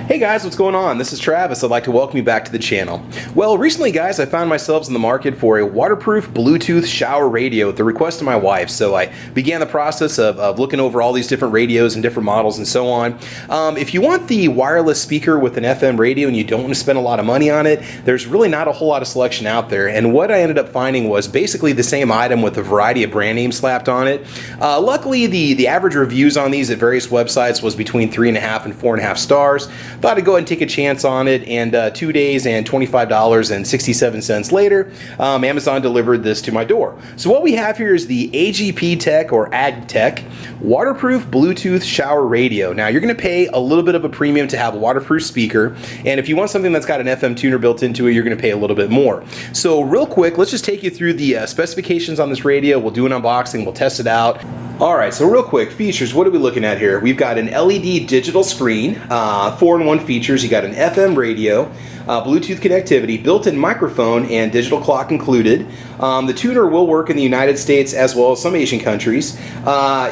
Hey guys, what's going on? This is Travis. I'd like to welcome you back to the channel. Well, recently guys, I found myself in the market for a waterproof Bluetooth shower radio at the request of my wife. So I began the process of looking over all these different radios and different models and so on. If you want the wireless speaker with an FM radio and you don't want to spend a lot of money on it, there's really not a whole lot of selection out there. And what I ended up finding was basically the same item with a variety of brand names slapped on it. Luckily, the average reviews on these at various websites was between 3.5 and 4.5 stars. Thought I'd go ahead and take a chance on it, and 2 days and $25.67 later, Amazon delivered this to my door. So what we have here is the Agptek or Agptek waterproof Bluetooth shower radio. Now you're going to pay a little bit of a premium to have a waterproof speaker, and if you want something that's got an FM tuner built into it, you're going to pay a little bit more. So real quick, let's just take you through the specifications on this radio. We'll do an unboxing, we'll test it out. Alright, so real quick, features, what are we looking at here? We've got an LED digital screen, 4-in-1 features. You got an FM radio, Bluetooth connectivity, built-in microphone, and digital clock included. The tuner will work in the United States as well as some Asian countries.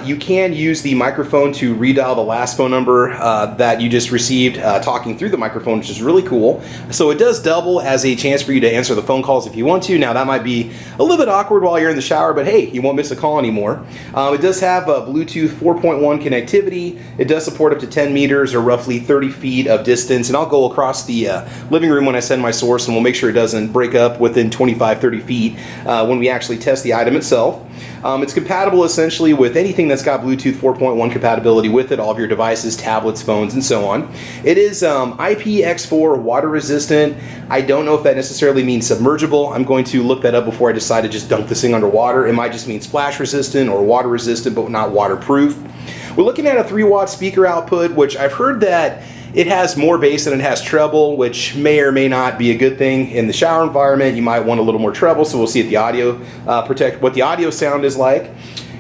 You can use the microphone to redial the last phone number that you just received talking through the microphone, which is really cool. So it does double as a chance for you to answer the phone calls if you want to. Now that might be a little bit awkward while you're in the shower, but hey, you won't miss a call anymore. It does have a Bluetooth 4.1 connectivity. It does support up to 10 meters or roughly 30 feet of distance, and I'll go across the living room when I send my source, and we'll make sure it doesn't break up within 25-30 feet when we actually test the item itself. It's compatible essentially with anything that's got Bluetooth 4.1 compatibility with it, all of your devices, tablets, phones, and so on. It is IPX4 water resistant. I don't know if that necessarily means submergible. I'm going to look that up before I decide to just dunk this thing underwater. It might just mean splash resistant or water resistant, but not waterproof. We're looking at a 3-watt speaker output, which I've heard that it has more bass than it has treble, which may or may not be a good thing. In the shower environment, you might want a little more treble, so we'll see if the audio what the audio sound is like.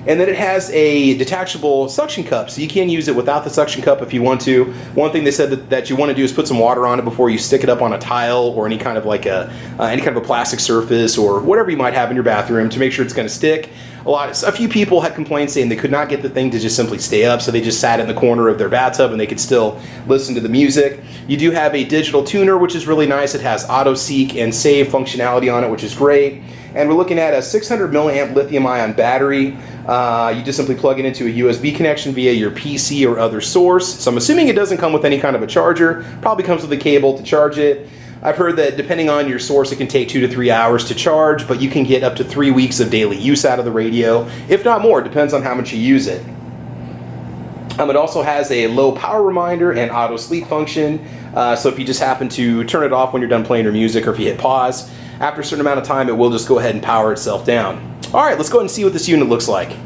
And then it has a detachable suction cup, so you can use it without the suction cup if you want to. One thing they said that you want to do is put some water on it before you stick it up on a tile or any kind of like any kind of a plastic surface or whatever you might have in your bathroom to make sure it's going to stick. A few people had complained saying they could not get the thing to just simply stay up, so they just sat in the corner of their bathtub and they could still listen to the music. You do have a digital tuner, which is really nice. It has auto seek and save functionality on it, which is great. And we're looking at a 600 milliamp lithium-ion battery. You just simply plug it into a USB connection via your PC or other source. So I'm assuming it doesn't come with any kind of a charger. Probably comes with a cable to charge it. I've heard that depending on your source, it can take 2 to 3 hours to charge, but you can get up to 3 weeks of daily use out of the radio, if not more. It depends on how much you use it. It also has a low power reminder and auto sleep function. So if you just happen to turn it off when you're done playing your music, or if you hit pause, after a certain amount of time, it will just go ahead and power itself down. All right, let's go ahead and see what this unit looks like.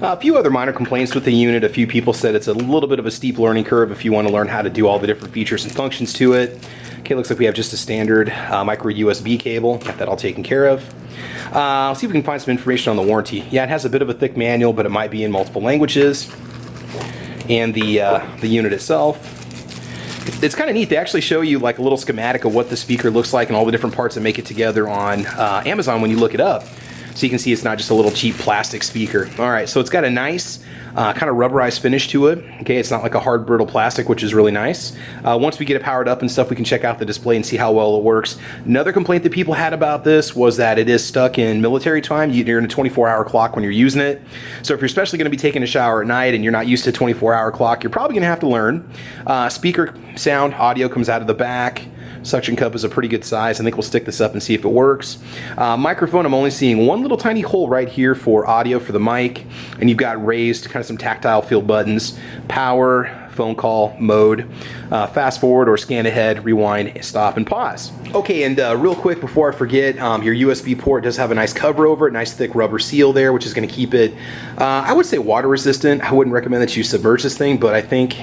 A few other minor complaints with the unit. A few people said it's a little bit of a steep learning curve if you want to learn how to do all the different features and functions to it. Okay, looks like we have just a standard micro USB cable. Got that all taken care of. I'll see if we can find some information on the warranty. Yeah, it has a bit of a thick manual, but it might be in multiple languages. And the unit itself. It's kind of neat. They actually show you like a little schematic of what the speaker looks like and all the different parts that make it together on Amazon when you look it up. So you can see it's not just a little cheap plastic speaker. All right, so it's got a nice kind of rubberized finish to it. Okay, it's not like a hard brittle plastic, which is really nice. Once we get it powered up and stuff, we can check out the display and see how well it works. Another complaint that people had about this was that it is stuck in military time. You're in a 24-hour clock when you're using it. So if you're especially going to be taking a shower at night and you're not used to a 24-hour clock, you're probably going to have to learn. Speaker sound, audio comes out of the back. Suction cup is a pretty good size. I think we'll stick this up and see if it works. Microphone, I'm only seeing one little tiny hole right here for audio for the mic, and you've got raised kind of some tactile feel buttons. Power, phone call, mode, fast forward or scan ahead, rewind, stop, and pause. Okay, and real quick before I forget, your USB port does have a nice cover over it, nice thick rubber seal there, which is going to keep it, I would say water resistant. I wouldn't recommend that you submerge this thing, but I think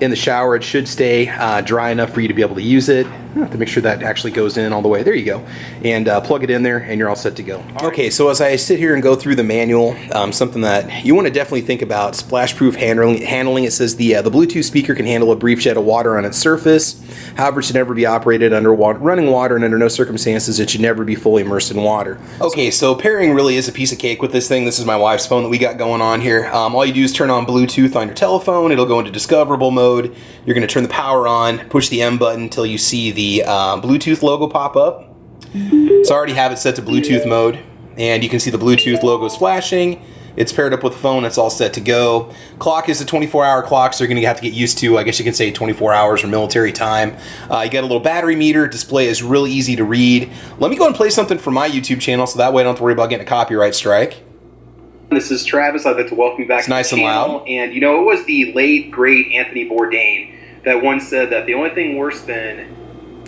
in the shower it should stay dry enough for you to be able to use it. to make sure that actually goes in all the way. There you go. And plug it in there and you're all set to go. Okay, so as I sit here and go through the manual, something that you want to definitely think about, splash-proof handling. It says the Bluetooth speaker can handle a brief jet of water on its surface. However, it should never be operated under running water, and under no circumstances it should never be fully immersed in water. Okay, so pairing really is a piece of cake with this thing. This is my wife's phone that we got going on here. All you do is turn on Bluetooth on your telephone. It'll go into discoverable mode. You're going to turn the power on, push the M button until you see the Bluetooth logo pop up. So I already have it set to Bluetooth mode, and you can see the Bluetooth logo flashing. It's paired up with the phone. It's all set to go. Clock is a 24-hour clock, so you're going to have to get used to, I guess you can say, 24 hours or military time. You got a little battery meter. Display is really easy to read. Let me go and play something from my YouTube channel, so that way I don't have to worry about getting a copyright strike. This is Travis. I'd like to welcome you back to the channel. Nice and loud. And, you know, it was the late, great Anthony Bourdain that once said that the only thing worse than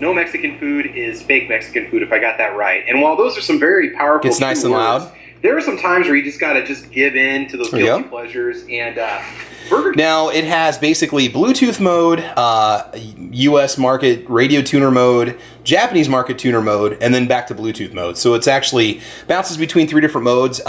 no Mexican food is fake Mexican food, if I got that right. And while those are some very powerful It's nice and loud. There are some times where you just got to just give in to those guilty pleasures. And Burger King. Now, it has basically Bluetooth mode, US market radio tuner mode, Japanese market tuner mode, and then back to Bluetooth mode. So it's actually bounces between 3 different modes.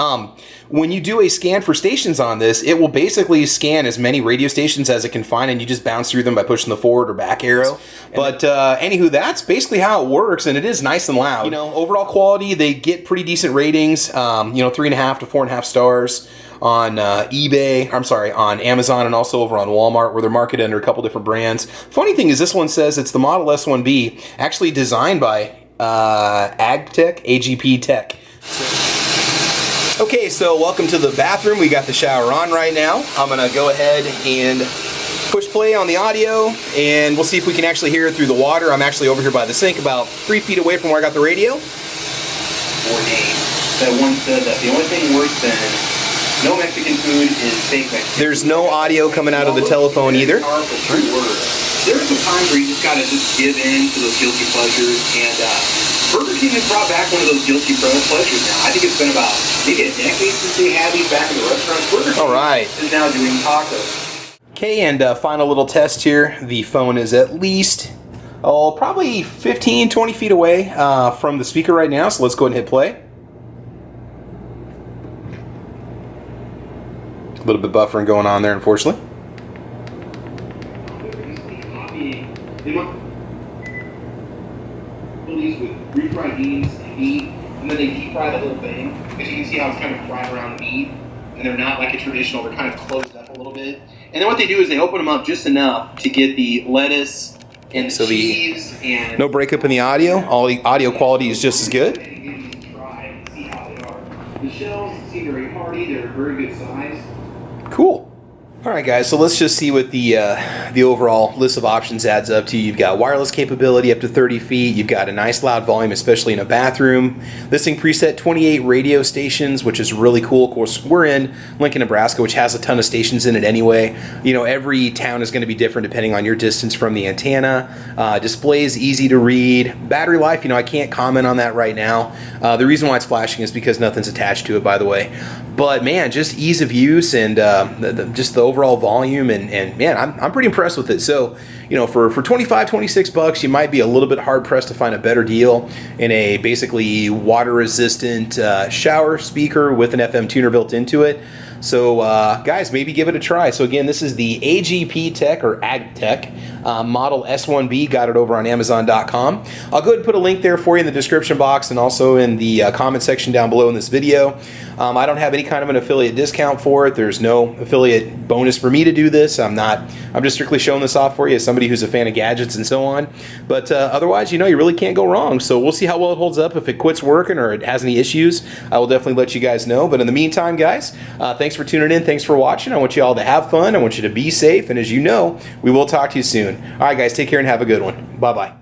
When you do a scan for stations on this, it will basically scan as many radio stations as it can find, and you just bounce through them by pushing the forward or back arrow. But anywho, that's basically how it works, and it is nice and loud. You know, overall quality, they get pretty decent ratings. You know, 3.5 to 4.5 stars on eBay. I'm sorry, on Amazon, and also over on Walmart, where they're marketed under a couple different brands. Funny thing is, this one says it's the Model S1B, actually designed by Agptek, AGP Tech. Okay, so welcome to the bathroom. We got the shower on right now. I'm gonna go ahead and push play on the audio, and we'll see if we can actually hear it through the water. I'm actually over here by the sink, about 3 feet away from where I got the radio. Bourdain that once said that the only thing worse than no Mexican food is fake Mexican. There's no audio coming out of the telephone either. There are some times where you just gotta just give in to those guilty pleasures, and Burger King has brought back one of those guilty pleasures now. I think it's been about maybe a decade since they had these back in the restaurants. Burger King is now doing tacos. Okay, and final little test here. The phone is at least, probably 15, 20 feet away from the speaker right now, so let's go ahead and hit play. A little bit buffering going on there, unfortunately. With refried beans and meat, and then they deep fry the whole thing, because you can see how it's kind of fried around the meat, and they're not like a traditional, they're kind of closed up a little bit. And then what they do is they open them up just enough to get the lettuce and the cheese, and no breakup in the audio. All the audio quality is just as good. Try and see how they are. The shells seem very hearty, they're very good size. Cool. All right, guys, so let's just see what the overall list of options adds up to. You've got wireless capability up to 30 feet. You've got a nice loud volume, especially in a bathroom. This thing preset 28 radio stations, which is really cool. Of course, we're in Lincoln, Nebraska, which has a ton of stations in it anyway. You know, every town is going to be different depending on your distance from the antenna. Display is easy to read. Battery life, you know, I can't comment on that right now. The reason why it's flashing is because nothing's attached to it, by the way. But man, just ease of use and just the overall volume, and man, I'm pretty impressed with it. So, you know, for 25, 26 bucks, you might be a little bit hard pressed to find a better deal in a basically water resistant shower speaker with an FM tuner built into it. So guys, maybe give it a try. So again, this is the AGP Tech or Agptek Model S1B. Got it over on Amazon.com. I'll go ahead and put a link there for you in the description box and also in the comment section down below in this video. I don't have any kind of an affiliate discount for it. There's no affiliate bonus for me to do this. I'm just strictly showing this off for you as somebody who's a fan of gadgets and so on. But otherwise, you know, you really can't go wrong. So we'll see how well it holds up. If it quits working or it has any issues, I will definitely let you guys know. But in the meantime, guys, thanks for tuning in. Thanks for watching. I want you all to have fun. I want you to be safe. And as you know, we will talk to you soon. All right, guys, take care and have a good one. Bye-bye.